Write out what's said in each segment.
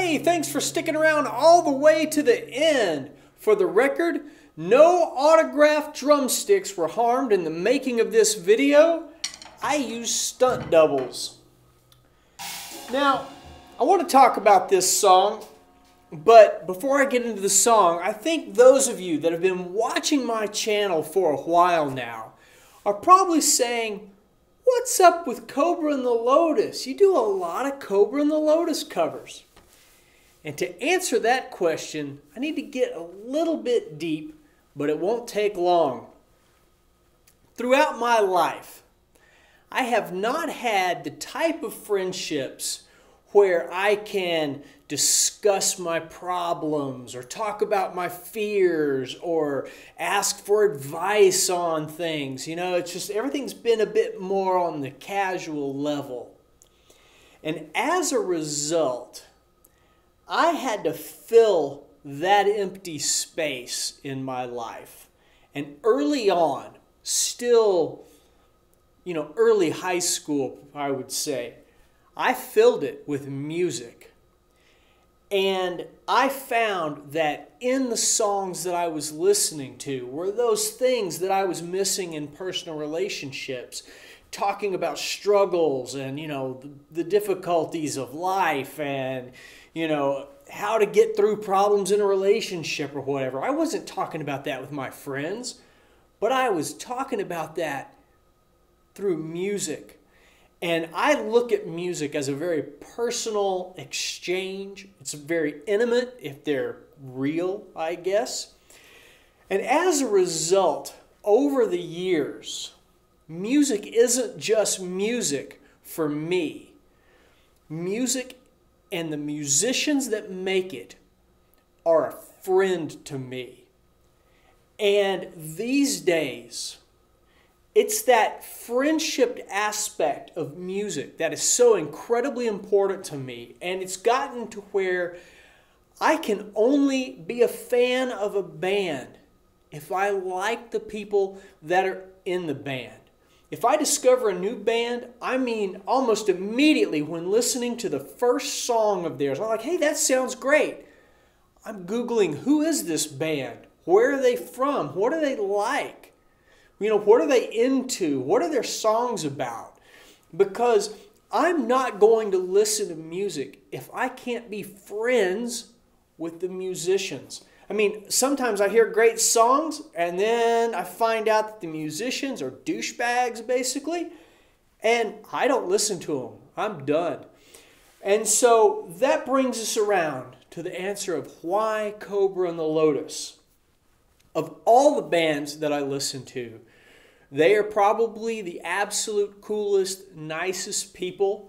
Hey, thanks for sticking around all the way to the end. For the record, no autographed drumsticks were harmed in the making of this video. I used stunt doubles. Now, I want to talk about this song, but before I get into the song, I think those of you that have been watching my channel for a while now are probably saying, what's up with KOBRA and the Lotus? You do a lot of KOBRA and the Lotus covers. And to answer that question, I need to get a little bit deep, but it won't take long. Throughout my life, I have not had the type of friendships where I can discuss my problems or talk about my fears or ask for advice on things. You know, it's just everything's been a bit more on the casual level. And as a result, I had to fill that empty space in my life. And early on, still, early high school, I would say, I filled it with music. And I found that in the songs that I was listening to were those things that I was missing in personal relationships, talking about struggles and, the difficulties of life and, how to get through problems in a relationship or whatever. I wasn't talking about that with my friends, but I was talking about that through music. And I look at music as a very personal exchange. It's very intimate if they're real, I guess. And as a result, over the years, music isn't just music for me. Music and the musicians that make it are a friend to me. And these days, it's that friendship aspect of music that is so incredibly important to me. And it's gotten to where I can only be a fan of a band if I like the people that are in the band. If I discover a new band, almost immediately when listening to the first song of theirs, I'm like, hey, that sounds great. I'm Googling, who is this band? Where are they from? What are they like? What are they into? What are their songs about? Because I'm not going to listen to music if I can't be friends with the musicians. Sometimes I hear great songs and then I find out that the musicians are douchebags, basically, and I don't listen to them. I'm done. And so that brings us around to the answer of why KOBRA and the Lotus. Of all the bands that I listen to, they are probably the absolute coolest, nicest people.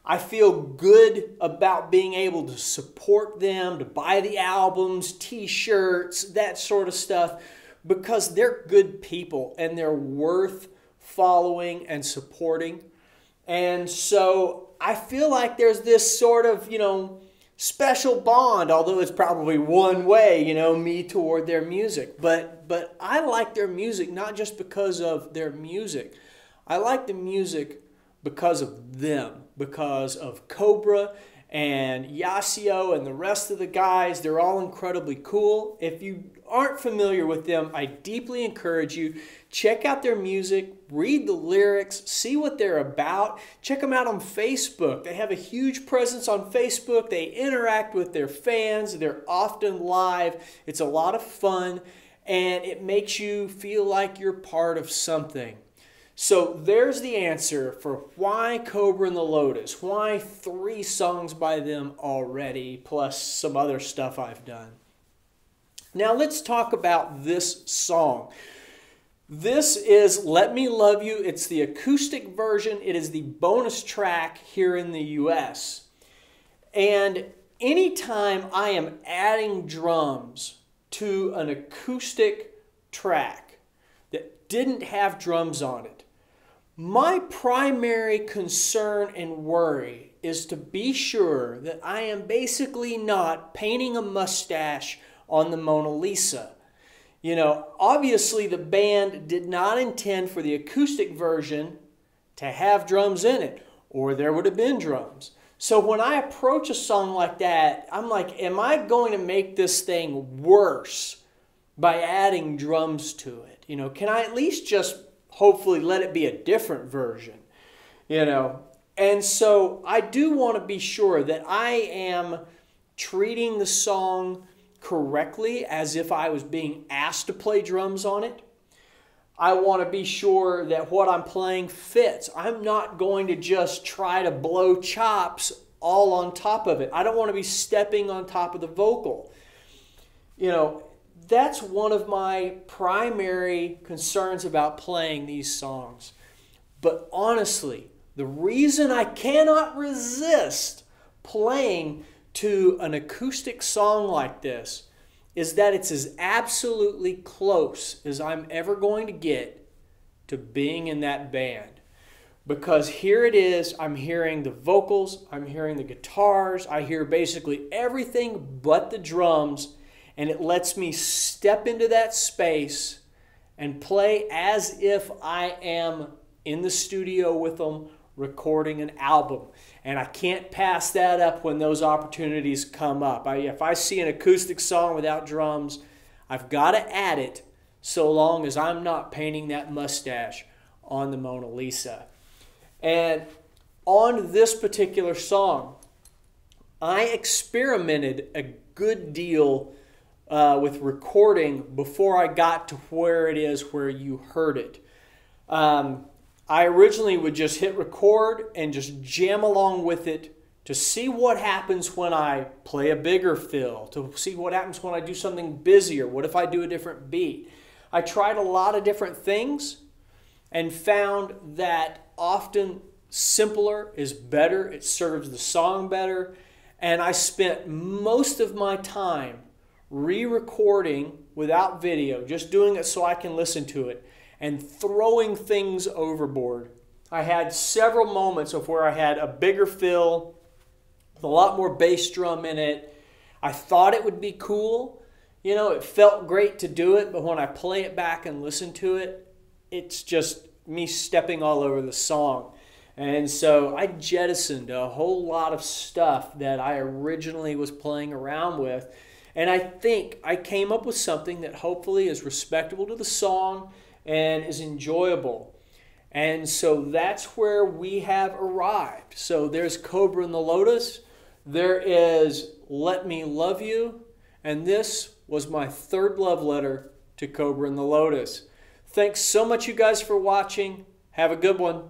I feel good about being able to support them, to buy the albums, t-shirts, that sort of stuff, because they're good people and they're worth following and supporting. And so I feel like there's this sort of, special bond, although it's probably one way, me toward their music. But I like their music not just because of their music. I like the music because of them, because of KOBRA and Yasio and the rest of the guys. They're all incredibly cool. If you aren't familiar with them, I deeply encourage you, check out their music, read the lyrics, see what they're about. Check them out on Facebook. They have a huge presence on Facebook. They interact with their fans. They're often live. It's a lot of fun, and it makes you feel like you're part of something. So there's the answer for why KOBRA and the Lotus, why 3 songs by them already, plus some other stuff I've done. Now let's talk about this song. This is Let Me Love You. It's the acoustic version. It is the bonus track here in the US. And anytime I am adding drums to an acoustic track that didn't have drums on it, my primary concern and worry is to be sure that I am basically not painting a mustache on the Mona Lisa. Obviously the band did not intend for the acoustic version to have drums in it, or there would have been drums. So when I approach a song like that, I'm like, am I going to make this thing worse by adding drums to it? You know, can I at least just hopefully let it be a different version? You know, and so I do want to be sure that I am treating the song correctly as if I was being asked to play drums on it. I want to be sure that what I'm playing fits. I'm not going to just try to blow chops all on top of it. I don't want to be stepping on top of the vocal. You know, that's one of my primary concerns about playing these songs. But honestly, the reason I cannot resist playing to an acoustic song like this is that it's as absolutely close as I'm ever going to get to being in that band. Because here it is, I'm hearing the vocals, I'm hearing the guitars, I hear basically everything but the drums, and it lets me step into that space and play as if I am in the studio with them recording an album. And I can't pass that up when those opportunities come up. If I see an acoustic song without drums, I've got to add it so long as I'm not painting that mustache on the Mona Lisa. And on this particular song, I experimented a good deal with recording before I got to where it is where you heard it. I originally would just hit record and just jam along with it to see what happens when I play a bigger fill, to see what happens when I do something busier. What if I do a different beat? I tried a lot of different things and found that often simpler is better. It serves the song better. And I spent most of my time re-recording without video, just doing it so I can listen to it, and throwing things overboard. I had several moments of where I had a bigger fill with a lot more bass drum in it. I thought it would be cool. You know, it felt great to do it, but when I play it back and listen to it, it's just me stepping all over the song. And so I jettisoned a whole lot of stuff that I originally was playing around with. And I think I came up with something that hopefully is respectable to the song and is enjoyable. And so that's where we have arrived. So there's Cobra and the Lotus. There is Let Me Love You. And this was my third love letter to Cobra and the Lotus. Thanks so much, you guys, for watching. Have a good one.